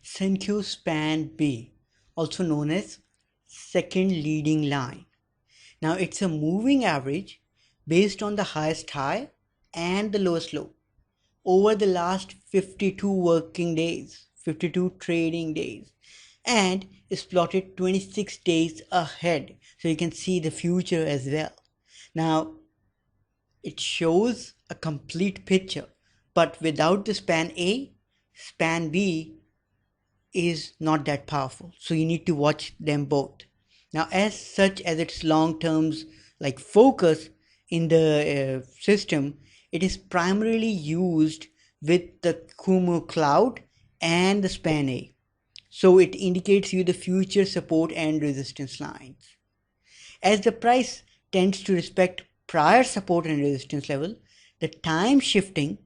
Senkyo span B, also known as second leading line. Now it's a moving average based on the highest high and the lowest low over the last 52 working days, 52 trading days, and is plotted 26 days ahead. So you can see the future as well. Now it shows a complete picture, but without the span A, span B is not that powerful. So you need to watch them both. Now, as such as its long terms like focus in the system, it is primarily used with the Kumu cloud and the span A. So it indicates you the future support and resistance lines. As the price tends to respect prior support and resistance level, the time shifting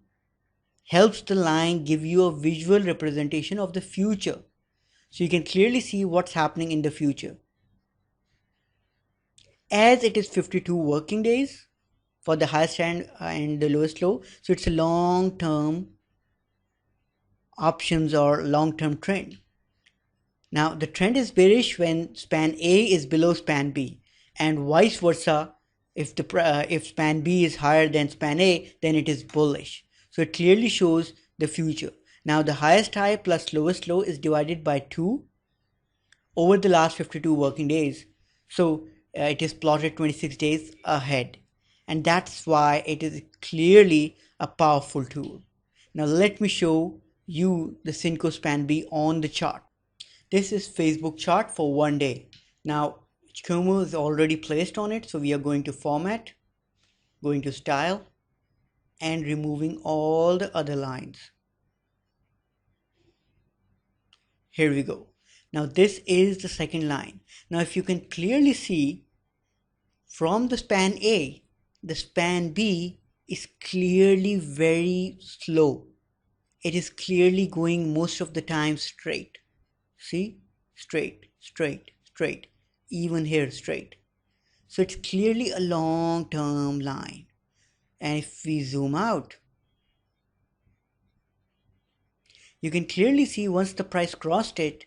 helps the line give you a visual representation of the future, so you can clearly see what's happening in the future. As it is 52 working days for the highest and the lowest low, so it's a long term options or long term trend. Now the trend is bearish when span A is below span B, and vice versa. If span B is higher than span A, then it is bullish. So it clearly shows the future. Now the highest high plus lowest low is divided by 2 over the last 52 working days. So it is plotted 26 days ahead. And that's why it is clearly a powerful tool. Now let me show you the Synco Span B on the chart. This is Facebook chart for 1 day. Now Kumu is already placed on it, so we are going to format, going to style, and removing all the other lines. Here we go. Now this is the second line. Now if you can clearly see from the span A, the span B is clearly very slow. It is clearly going most of the time straight. See? Straight, straight, straight. Even here straight. So it's clearly a long-term line. And if we zoom out, you can clearly see once the price crossed it,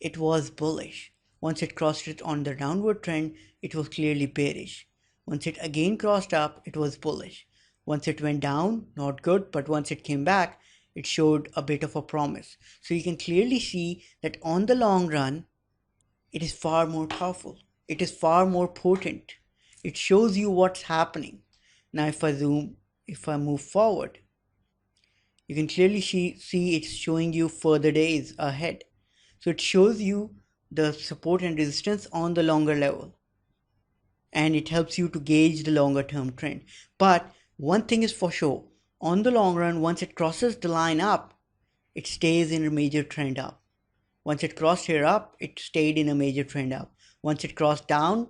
it was bullish. Once it crossed it on the downward trend, it was clearly bearish. Once it again crossed up, it was bullish. Once it went down, not good, but once it came back, it showed a bit of a promise. So you can clearly see that on the long run, it is far more powerful. It is far more potent. It shows you what's happening. Now if I move forward, you can clearly see it's showing you further days ahead. So it shows you the support and resistance on the longer level, and it helps you to gauge the longer term trend. But one thing is for sure, on the long run, once it crosses the line up, it stays in a major trend up. Once it crossed here up, it stayed in a major trend up. Once it crossed down,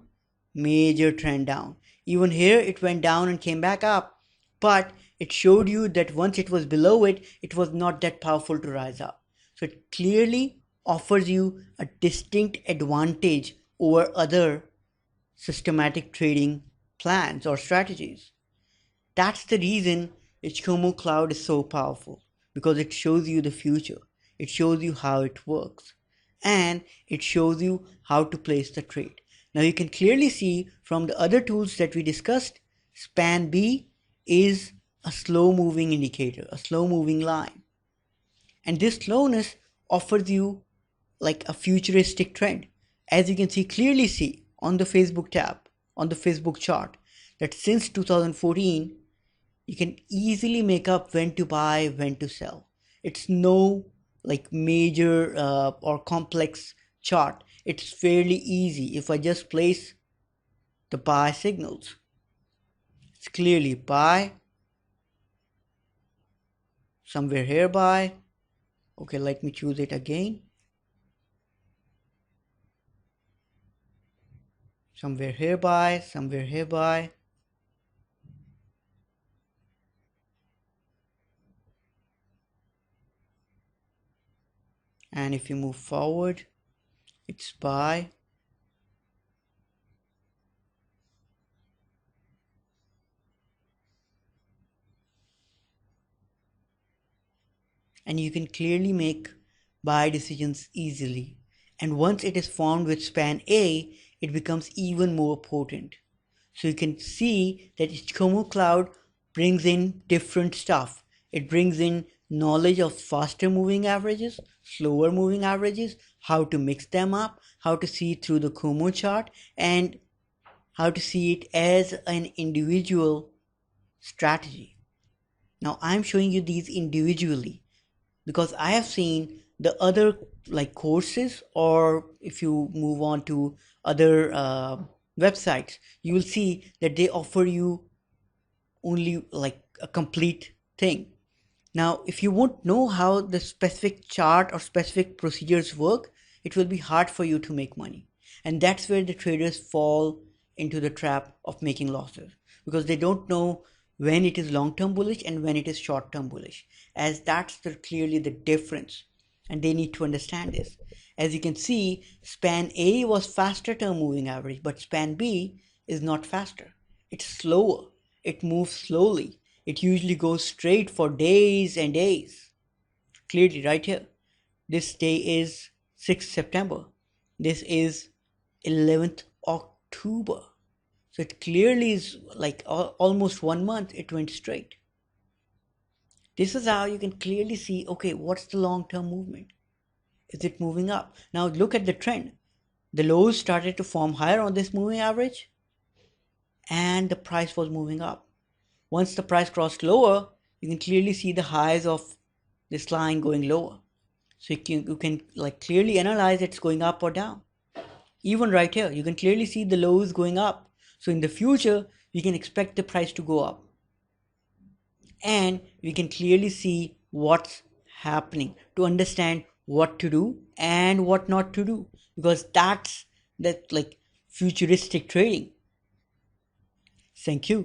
major trend down. Even here it went down and came back up, but it showed you that once it was below it, it was not that powerful to rise up. So it clearly offers you a distinct advantage over other systematic trading plans or strategies. That's the reason Ichikomo Cloud is so powerful, because it shows you the future. It shows you how it works, and it shows you how to place the trade. Now you can clearly see from the other tools that we discussed, span B is a slow moving indicator, a slow moving line. And this slowness offers you like a futuristic trend. As you can clearly see on the Facebook tab, on the Facebook chart, that since 2014, you can easily make up when to buy, when to sell. It's no like major or complex chart. It's fairly easy. If I just place the buy signals, it's clearly buy, somewhere here buy. Okay, let me choose it again. Somewhere here buy, somewhere here buy. And if you move forward, it's buy. And you can clearly make buy decisions easily. And once it is formed with span A, it becomes even more potent. So you can see that Ichikomo cloud brings in different stuff. It brings in knowledge of faster moving averages, slower moving averages, how to mix them up, how to see it through the Kumo chart, and how to see it as an individual strategy. Now I'm showing you these individually because I have seen the other like courses, or if you move on to other websites, you will see that they offer you only like a complete thing. Now, if you won't know how the specific chart or specific procedures work, it will be hard for you to make money. And that's where the traders fall into the trap of making losses because they don't know when it is long-term bullish and when it is short-term bullish, as that's clearly the difference. And they need to understand this. As you can see, span A was faster term moving average, but span B is not faster. It's slower. It moves slowly. It usually goes straight for days and days. Clearly, right here. This day is 6th September. This is 11th October. So it clearly is like almost 1 month it went straight. This is how you can clearly see, okay, what's the long-term movement? Is it moving up? Now look at the trend. The lows started to form higher on this moving average and the price was moving up. Once the price crossed lower, you can clearly see the highs of this line going lower. So you can like clearly analyze it's going up or down. Even right here, you can clearly see the lows going up. So in the future, we can expect the price to go up. And we can clearly see what's happening to understand what to do and what not to do, because that's like futuristic trading. Thank you.